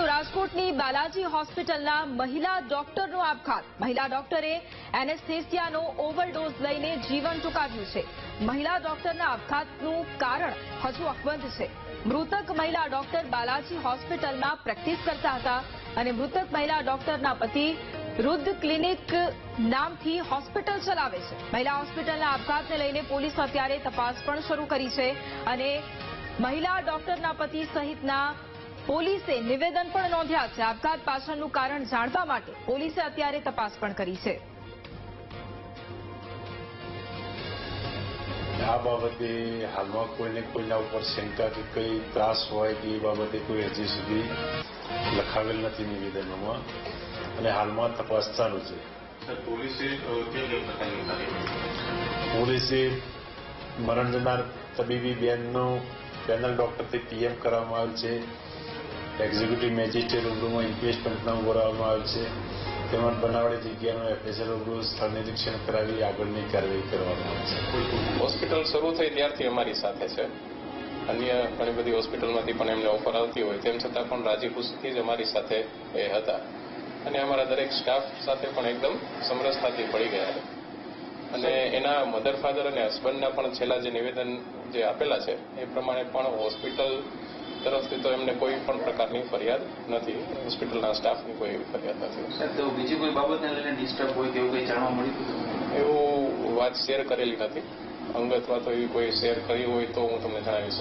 તો રાજકોટની બાલાજી હોસ્પિટલના મહિલા ડોક્ટરનો આપઘાત. મહિલા ડોક્ટરે એનેસ્થેસિયાનો ઓવરડોઝ લઈને જીવન ટૂંકાવ્યું છે. મહિલા ડોક્ટરના આપઘાતનું કારણ હજુ અકબંધ છે. મૃતક મહિલા ડોક્ટર બાલાજી હોસ્પિટલમાં પ્રેક્ટિસ કરતા હતા અને મૃતક મહિલા ડોક્ટરના પતિ રુદ્ર ક્લિનિક નામથી હોસ્પિટલ ચલાવે છે. મહિલા હોસ્પિટલના આપઘાતને લઈને પોલીસ અત્યારે તપાસ પણ શરૂ કરી છે અને મહિલા ડોક્ટરના પતિ સહિતના પોલીસે નિવેદન પણ નોંધ્યા છે. આપઘાત પાછળનું કારણ જાણવા માટે પોલીસે અત્યારે તપાસ પણ કરી છે. આ બાબતે હાલમાં કોઈને કોઈના ઉપર શંકા કે કઈ ત્રાસ હોય કે એ બાબતે કોઈ હજી સુધી લખાવેલ નથી નિવેદનોમાં અને હાલમાં તપાસ ચાલુ છે. પોલીસે મરણ જનાર તબીબી બેનનું પેનલ ડોક્ટરથી પીએમ કરવામાં આવેલ છે. એક્ઝિક્યુટિવ મેજિસ્ટ્રેટ રૂબરૂમાં ઇન્ક્વેસ્ટ પંચનામું ભરવામાં આવેલ છે. તેમજ બનાવડી જગ્યાનું એફએસએલ રૂબરૂ સ્થળ નિરીક્ષણ કરાવી આગળની કાર્યવાહી કરવામાં આવે છે. હોસ્પિટલ શરૂ થઈ ત્યારથી અમારી સાથે છે. અન્ય ઘણી બધી હોસ્પિટલમાંથી પણ એમને ઓફર આવતી હોય તેમ છતાં પણ રાજી ખુશીથી જ અમારી સાથે એ હતા અને અમારા દરેક સ્ટાફ સાથે પણ એકદમ સમરસતાથી પડી ગયા છે. અને એના મધર ફાધર અને હસબન્ડના પણ છેલ્લા જે નિવેદન જે આપેલા છે એ પ્રમાણે પણ હોસ્પિટલ તરફથી તો એમને કોઈ પણ પ્રકારની ફરિયાદ નથી. હોસ્પિટલના સ્ટાફની કોઈ એવી ફરિયાદ નથી. તો બીજી કોઈ બાબતને લઈને ડિસ્ટર્બ હોય કે એવું કંઈ જાણવા મળ્યું? એવું વાત શેર કરેલી નથી. અંગત વાતો એવી કોઈ શેર કરી હોય તો હું તમને જણાવીશ.